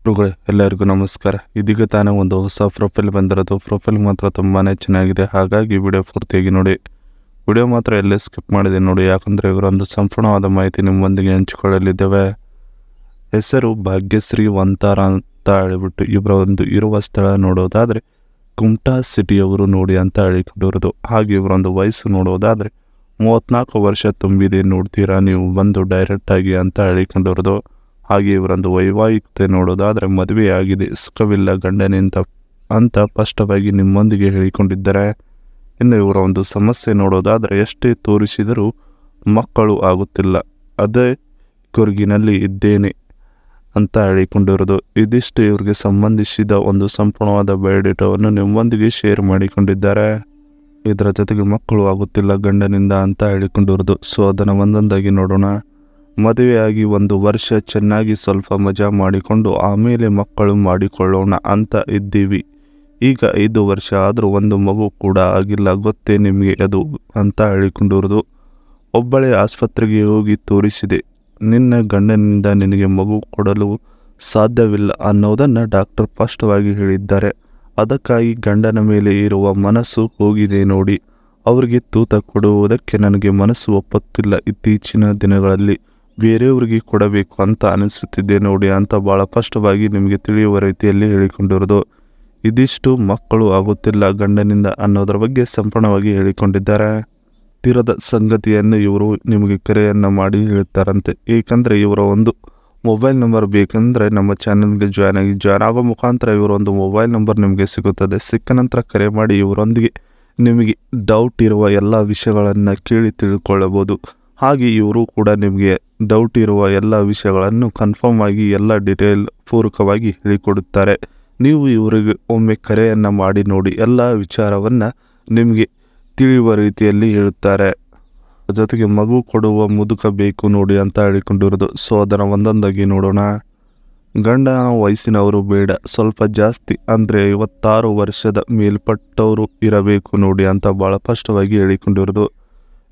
ಗುರುಗಳೇ ಎಲ್ಲರಿಗೂ ನಮಸ್ಕಾರ. ಇದೀಗ ತಾನೇ ಒಂದು ಹೊಸ ಪ್ರೊಫೈಲ್ ಬಂದಿರೋದು. ಪ್ರೊಫೈಲ್ ಮಾತ್ರ ತುಂಬಾ ಚೆನ್ನಾಗಿದೆ, ಹಾಗಾಗಿ ವಿಡಿಯೋ ಪೂರ್ತಿಯಾಗಿ ನೋಡಿ. ವಿಡಿಯೋ ಮಾತ್ರ ಎಲ್ಲೇ ಸ್ಕಿಪ್ ಮಾಡಿದೆ ನೋಡಿ, ಯಾಕಂದರೆ ಇವರೊಂದು ಸಂಪೂರ್ಣವಾದ ಮಾಹಿತಿ ನಿಮ್ಮೊಂದಿಗೆ ಹಂಚಿಕೊಳ್ಳಲಿದ್ದೇವೆ. ಹೆಸರು ಭಾಗ್ಯಶ್ರೀ ವಂತಾರ ಅಂತ ಹೇಳಿಬಿಟ್ಟು ಇವರ ಒಂದು ಇರುವ ಸ್ಥಳ ನೋಡೋದಾದರೆ ಕುಮಟಾ ಸಿಟಿಯವರು ನೋಡಿ ಅಂತ ಹೇಳಿಕೊಂಡಿರೋದು. ಹಾಗೆ ಇವರೊಂದು ವಯಸ್ಸು ನೋಡೋದಾದರೆ 34 ವರ್ಷ ತುಂಬಿದೆ, ನೋಡ್ತೀರಾ ನೀವು ಬಂದು ಡೈರೆಕ್ಟಾಗಿ ಅಂತ ಹೇಳಿಕೊಂಡಿರೋದು. ಹಾಗೆ ಇವರೊಂದು ವೈವಾಹಿಕತೆ ನೋಡೋದಾದರೆ ಮದುವೆಯಾಗಿದೆ, ಸುಖವಿಲ್ಲ ಗಂಡನಿಂದ ಅಂತ ಸ್ಪಷ್ಟವಾಗಿ ನಿಮ್ಮೊಂದಿಗೆ ಹೇಳಿಕೊಂಡಿದ್ದಾರೆ. ಇನ್ನು ಇವರ ಒಂದು ಸಮಸ್ಯೆ ನೋಡೋದಾದರೆ ಎಷ್ಟೇ ತೋರಿಸಿದರೂ ಮಕ್ಕಳು ಆಗುತ್ತಿಲ್ಲ, ಅದೇ ಕೊರಗಿನಲ್ಲಿ ಇದ್ದೇನೆ ಅಂತ ಹೇಳಿಕೊಂಡಿರೋದು. ಇದಿಷ್ಟು ಇವರಿಗೆ ಸಂಬಂಧಿಸಿದ ಒಂದು ಸಂಪೂರ್ಣವಾದ ಬಯೋಡೇಟಾವನ್ನು ನಿಮ್ಮೊಂದಿಗೆ ಶೇರ್ ಮಾಡಿಕೊಂಡಿದ್ದಾರೆ. ಇದರ ಜೊತೆಗೆ ಮಕ್ಕಳು ಆಗುತ್ತಿಲ್ಲ ಗಂಡನಿಂದ ಅಂತ ಹೇಳಿಕೊಂಡಿರೋದು. ಸೊ ಅದನ್ನು ಒಂದೊಂದಾಗಿ ನೋಡೋಣ. ಮದುವೆಯಾಗಿ 1 ವರ್ಷ ಚೆನ್ನಾಗಿ ಸ್ವಲ್ಪ ಮಜಾ ಮಾಡಿಕೊಂಡು ಆಮೇಲೆ ಮಕ್ಕಳು ಮಾಡಿಕೊಳ್ಳೋಣ ಅಂತ ಇದ್ದೀವಿ. ಈಗ 5 ವರ್ಷ ಆದರೂ ಒಂದು ಮಗು ಕೂಡ ಆಗಿಲ್ಲ, ಗೊತ್ತೇ ನಿಮಗೆ ಅದು ಅಂತ ಹೇಳಿಕೊಂಡಿರೋದು. ಒಬ್ಬಳೇ ಆಸ್ಪತ್ರೆಗೆ ಹೋಗಿ ತೋರಿಸಿದೆ, ನಿನ್ನ ಗಂಡನಿಂದ ನಿನಗೆ ಮಗು ಕೊಡಲು ಸಾಧ್ಯವಿಲ್ಲ ಅನ್ನೋದನ್ನು ಡಾಕ್ಟರ್ ಸ್ಪಷ್ಟವಾಗಿ ಹೇಳಿದ್ದಾರೆ. ಅದಕ್ಕಾಗಿ ಗಂಡನ ಮೇಲೆ ಇರುವ ಮನಸ್ಸು ಹೋಗಿದೆ ನೋಡಿ. ಅವರಿಗೆ ತೂತ ಕೊಡುವುದಕ್ಕೆ ನನಗೆ ಮನಸ್ಸು ಒಪ್ಪುತ್ತಿಲ್ಲ. ಇತ್ತೀಚಿನ ದಿನಗಳಲ್ಲಿ ಬೇರೆಯವರಿಗೆ ಕೊಡಬೇಕು ಅಂತ ಅನಿಸುತ್ತಿದೆ ನೋಡಿ ಅಂತ ಭಾಳ ಸ್ಪಷ್ಟವಾಗಿ ನಿಮಗೆ ತಿಳಿಯುವ ರೀತಿಯಲ್ಲಿ ಹೇಳಿಕೊಂಡಿರೋದು. ಇದಿಷ್ಟು ಮಕ್ಕಳು ಆಗುತ್ತಿಲ್ಲ ಗಂಡನಿಂದ ಅನ್ನೋದರ ಬಗ್ಗೆ ಸಂಪೂರ್ಣವಾಗಿ ಹೇಳಿಕೊಂಡಿದ್ದಾರೆ. ತೀರದ ಸಂಗತಿಯನ್ನು ಇವರು ನಿಮಗೆ ಕರೆಯನ್ನು ಮಾಡಿ ಹೇಳ್ತಾರಂತೆ. ಏಕೆಂದರೆ ಇವರ ಒಂದು ಮೊಬೈಲ್ ನಂಬರ್ ಬೇಕೆಂದರೆ ನಮ್ಮ ಚಾನಲ್ಗೆ ಜಾಯ್ನ್ ಆಗೋ ಮುಖಾಂತರ ಇವರೊಂದು ಮೊಬೈಲ್ ನಂಬರ್ ನಿಮಗೆ ಸಿಗುತ್ತದೆ. ಸಿಕ್ಕ ನಂತರ ಕರೆ ಮಾಡಿ ಇವರೊಂದಿಗೆ ನಿಮಗೆ ಡೌಟ್ ಇರುವ ಎಲ್ಲ ವಿಷಯಗಳನ್ನು ಕೇಳಿ ತಿಳ್ಕೊಳ್ಳಬಹುದು. ಹಾಗೆ ಇವರು ಕೂಡ ನಿಮಗೆ ಡೌಟ್ ಇರುವ ಎಲ್ಲ ವಿಷಯಗಳನ್ನು ಕನ್ಫರ್ಮ್ ಆಗಿ ಎಲ್ಲ ಡೀಟೇಲ್ ಪೂರ್ವಕವಾಗಿ ಹೇಳಿಕೊಡುತ್ತಾರೆ. ನೀವು ಇವರಿಗೆ ಒಮ್ಮೆ ಕರೆಯನ್ನು ಮಾಡಿ ನೋಡಿ, ಎಲ್ಲ ವಿಚಾರವನ್ನು ನಿಮಗೆ ತಿಳಿಯುವ ರೀತಿಯಲ್ಲಿ ಹೇಳುತ್ತಾರೆ. ಜೊತೆಗೆ ಮಗು ಕೊಡುವ ಮುದುಕ ಬೇಕು ನೋಡಿ ಅಂತ ಹೇಳಿಕೊಂಡಿರೋದು. ಸೊ ಅದನ್ನು ಒಂದೊಂದಾಗಿ ನೋಡೋಣ. ಗಂಡನ ವಯಸ್ಸಿನವರು ಬೇಡ, ಸ್ವಲ್ಪ ಜಾಸ್ತಿ ಅಂದರೆ 56 ವರ್ಷದ ಮೇಲ್ಪಟ್ಟವರು ಇರಬೇಕು ನೋಡಿ ಅಂತ ಭಾಳ ಸ್ಪಷ್ಟವಾಗಿ ಹೇಳಿಕೊಂಡಿರೋದು.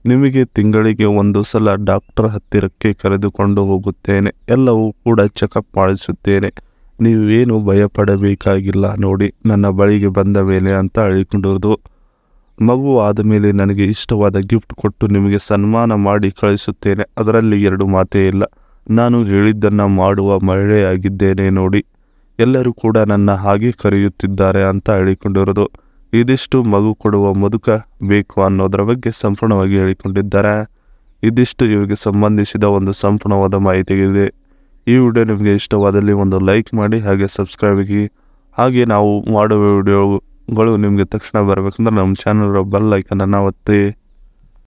ನಿಮಗೆ ತಿಂಗಳಿಗೆ 1 ಸಲ ಡಾಕ್ಟರ್ ಹತ್ತಿರಕ್ಕೆ ಕರೆದುಕೊಂಡು ಹೋಗುತ್ತೇನೆ, ಎಲ್ಲವೂ ಕೂಡ ಚೆಕಪ್ ಮಾಡಿಸುತ್ತೇನೆ, ನೀವೇನು ಭಯಪಡಬೇಕಾಗಿಲ್ಲ ನೋಡಿ ನನ್ನ ಬಳಿಗೆ ಬಂದ ಮೇಲೆ ಅಂತ ಹೇಳಿಕೊಂಡಿರೋದು. ಮಗು ಆದಮೇಲೆ ನನಗೆ ಇಷ್ಟವಾದ ಗಿಫ್ಟ್ ಕೊಟ್ಟು ನಿಮಗೆ ಸನ್ಮಾನ ಮಾಡಿ ಕಳಿಸುತ್ತೇನೆ, ಅದರಲ್ಲಿ 2 ಮಾತೇ ಇಲ್ಲ. ನಾನು ಹೇಳಿದ್ದನ್ನು ಮಾಡುವ ಮಹಿಳೆಯಾಗಿದ್ದೇನೆ ನೋಡಿ, ಎಲ್ಲರೂ ಕೂಡ ನನ್ನ ಹಾಗೆ ಕರೆಯುತ್ತಿದ್ದಾರೆ ಅಂತ ಹೇಳಿಕೊಂಡಿರೋದು. ಇದಿಷ್ಟು ಮಗು ಕೊಡುವ ಮುದುಕ ಬೇಕು ಅನ್ನೋದರ ಬಗ್ಗೆ ಸಂಪೂರ್ಣವಾಗಿ ಹೇಳಿಕೊಂಡಿದ್ದಾರೆ. ಇದಿಷ್ಟು ಇವರಿಗೆ ಸಂಬಂಧಿಸಿದ ಒಂದು ಸಂಪೂರ್ಣವಾದ ಮಾಹಿತಿಗಿದೆ. ಈ ವಿಡಿಯೋ ನಿಮಗೆ ಇಷ್ಟವಾದಲ್ಲಿ ಒಂದು ಲೈಕ್ ಮಾಡಿ, ಹಾಗೆ ಸಬ್ಸ್ಕ್ರೈಬ್ ಆಗಿ. ಹಾಗೆ ನಾವು ಮಾಡುವ ವಿಡಿಯೋಗಳು ನಿಮಗೆ ತಕ್ಷಣ ಬರಬೇಕಂದ್ರೆ ನಮ್ಮ ಚಾನಲ್ ಬೆಲ್ ಐಕನನ್ನು ಒತ್ತಿ.